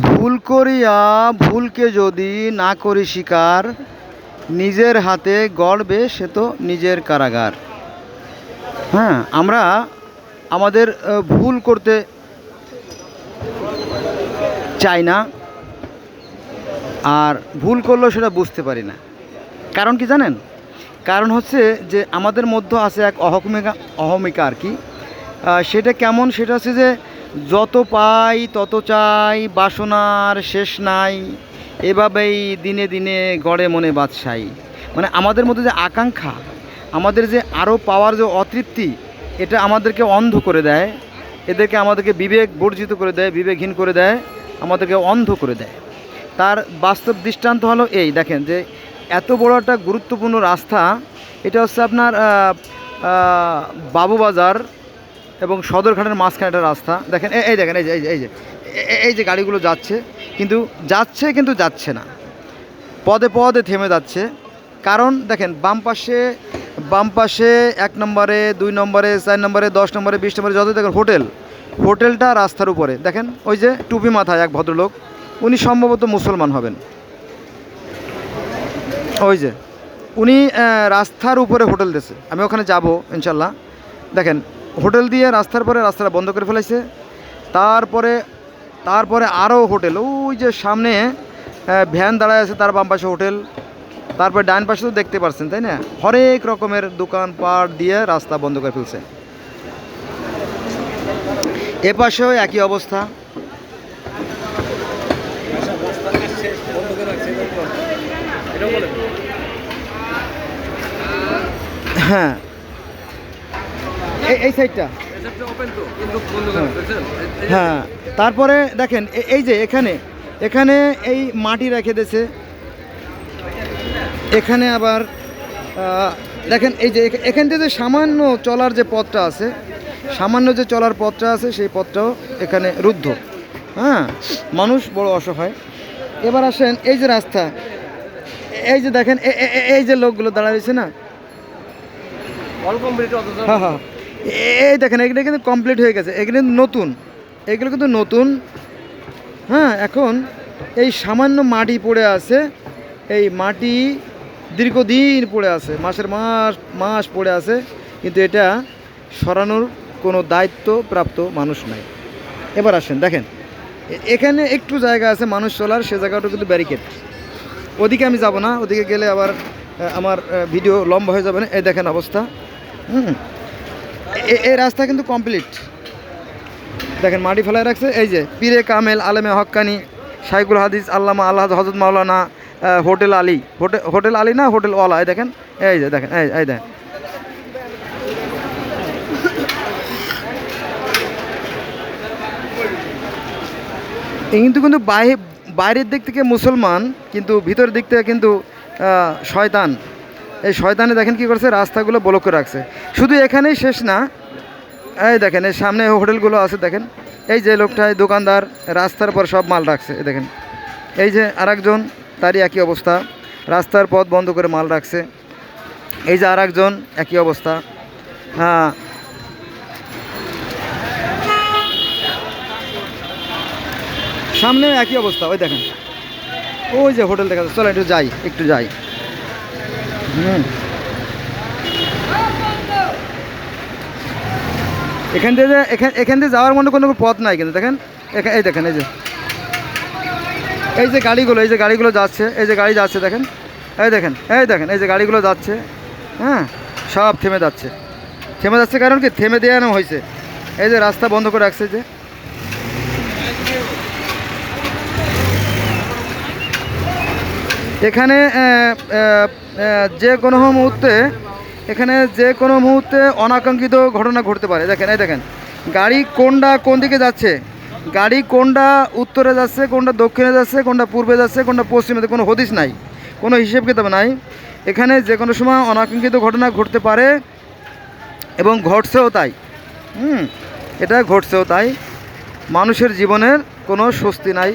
ভুল করিয়া ভুলকে যদি না করি স্বীকার, নিজের হাতে গড়বে সে তো নিজের কারাগার। হ্যাঁ, আমরা আমাদের ভুল করতে চাই না, আর ভুল করলেও সেটা বুঝতে পারি না। কারণ কি জানেন? কারণ হচ্ছে যে আমাদের মধ্যে আছে এক অহমিকা আর কি। সেটা কেমন? সেটা হচ্ছে যে যত পাই তত চাই, বাসনার শেষ নাই, এভাবেই দিনে দিনে গড়ে মনে বাদশাহী। মানে আমাদের মধ্যে যে আকাঙ্ক্ষা, আমাদের যে আরও পাওয়ার যে অতৃপ্তি, এটা আমাদেরকে অন্ধ করে দেয়, আমাদেরকে বিবেক বর্জিত করে দেয়, বিবেকহীন করে দেয়, আমাদেরকে অন্ধ করে দেয়। তার বাস্তব দৃষ্টান্ত হলো এই, দেখেন যে এত বড় একটা গুরুত্বপূর্ণ রাস্তা, এটা হচ্ছে আপনার বাবুবাজার এবং সদরঘাটের মাঝখানে একটা রাস্তা। দেখেন, এই দেখেন, এই যে গাড়িগুলো যাচ্ছে, কিন্তু যাচ্ছে না, পদে পদে থেমে যাচ্ছে। কারণ দেখেন, বাম পাশে 1 নম্বরে, 2 নম্বরে, 4 নম্বরে, 10 নম্বরে, 20 নম্বরে যত দেখেন হোটেলটা রাস্তার উপরে। দেখেন ওই যে টুপি মাথায় এক ভদ্রলোক, উনি সম্ভবত মুসলমান হবেন। ওই যে উনি রাস্তার উপরে হোটেল দিয়েছে, আমি ওখানে যাব ইনশাল্লাহ। দেখেন, হোটেল দিয়ে রাস্তাটা বন্ধ করে ফেলেছে। তারপরে আরও হোটেল, ওই যে সামনে ভ্যান দাঁড়ায় আছে, তার বাম পাশে হোটেল, তারপরে ডান পাশে তো দেখতে পাচ্ছেন, তাই না? হরেক রকমের দোকানপাট দিয়ে রাস্তা বন্ধ করে ফেলছে। এ পাশেও একই অবস্থা। হ্যাঁ, এই সাইডটা, হ্যাঁ। তারপরে দেখেন, এই যে এখানে এই মাটি রেখে দিয়েছে। এখানে আবার দেখেন, এই যে এখান থেকে সামান্য চলার যে পথটা আছে, সেই পথটাও এখানে রুদ্ধ। হ্যাঁ, মানুষ বড় অসহায়। এবার আসেন, এই যে রাস্তা, এই যে দেখেন, এই যে লোকগুলো দাঁড়াইছে না, হ্যাঁ হ্যাঁ, এই দেখেন, এগুলো কিন্তু কমপ্লিট হয়ে গেছে, এগুলো কিন্তু নতুন। হ্যাঁ, এখন এই সামান্য মাটি পড়ে আছে, এই মাটি দীর্ঘদিন পড়ে আছে, মাস পড়ে আছে, কিন্তু এটা সরানোর কোনো দায়িত্বপ্রাপ্ত মানুষ নাই। এবার আসেন, দেখেন, এখানে একটু জায়গা আছে মানুষ চলার, সে জায়গাটা কিন্তু ব্যারিকেড। ওদিকে আমি যাব না, ওদিকে গেলে আবার আমার ভিডিও লম্বা হয়ে যাবে না। এই দেখেন অবস্থা। এই রাস্তা কিন্তু কমপ্লিট। দেখেন, মাটি ফেলায় রাখছে। এই যে পীরে কামেল আলেমে হক্কানি শাইখুল হাদিস আল্লামা আল্লাহ হযরত মাওলানা হোটেল আলী না হোটেল ওয়ালা। এই দেখেন, এই যে দেখেন, এই দেখেন, কিন্তু বাইরের দিক থেকে মুসলমান, কিন্তু ভিতরের দিক থেকে কিন্তু শয়তান। এই শয়তানে দেখেন কি করছে, রাস্তাগুলো ব্লক করে রাখছে। শুধু এখানেই শেষ না, এই দেখেন, এই সামনে হোটেলগুলো আছে। দেখেন, এই যে লোকটাই দোকানদার, রাস্তার পর সব মাল রাখছে। দেখেন, এই যে আরেকজন, তারই একই অবস্থা, রাস্তার পথ বন্ধ করে মাল রাখছে। এই যে আরেকজন, একই অবস্থা। হ্যাঁ, সামনে একই অবস্থা। ওই দেখেন, ওই যে হোটেল দেখা যাচ্ছে। চলো একটু যাই। এখান থেকে যাওয়ার মনে কোনো পথ নাই, কিন্তু দেখেন, এই দেখেন, এই যে গাড়িগুলো যাচ্ছে, এই যে গাড়ি যাচ্ছে, দেখেন, এই দেখেন, এই যে গাড়িগুলো যাচ্ছে। হ্যাঁ, সব থেমে যাচ্ছে। কারণ কি? থেমে দেওয়ানো হয়েছে। এই যে রাস্তা বন্ধ করে রাখছে। যে এখানে যে কোনো মুহূর্তে অনাকাঙ্ক্ষিত ঘটনা ঘটতে পারে। দেখেন, এই দেখেন, গাড়ি কোন দিকে যাচ্ছে, কোনটা উত্তরে যাচ্ছে, কোনটা দক্ষিণে যাচ্ছে, কোনটা পূর্বে যাচ্ছে, কোনটা পশ্চিমে, কোনো হদিস নাই, কোনো হিসেব কিতাব নাই। এখানে যে কোনো সময় অনাকাঙ্ক্ষিত ঘটনা ঘটতে পারে, এবং ঘটছেও তাই। এটা ঘটছেও তাই। মানুষের জীবনের কোনো স্বস্তি নাই।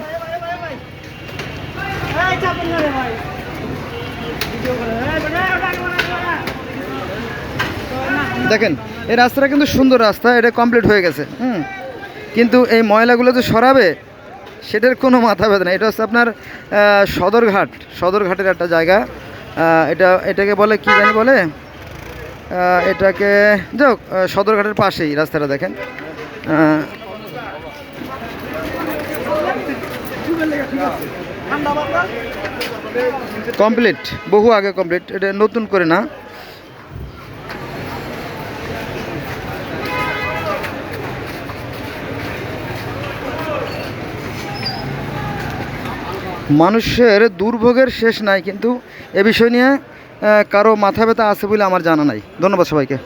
দেখেন, এই রাস্তাটা কিন্তু সুন্দর রাস্তা, এটা কমপ্লিট হয়ে গেছে। কিন্তু এই ময়লাগুলো যে সরাবে, সেটার কোনো মাথা ব্যথা নেই। এটা হচ্ছে আপনার সদরঘাট, সদরঘাটের একটা জায়গা। এটাকে বলে কি জানি বলে, এটাকে যাই হোক, সদরঘাটের পাশেই রাস্তাটা দেখেন। কমপ্লিট, বহু আগে কমপ্লিট, এটা নতুন করে না। মানুষের দুর্ভোগের শেষ নাই, কিন্তু এ বিষয় নিয়ে কারো মাথা ব্যথা আছে বলে আমার জানা নাই। ধন্যবাদ সবাইকে।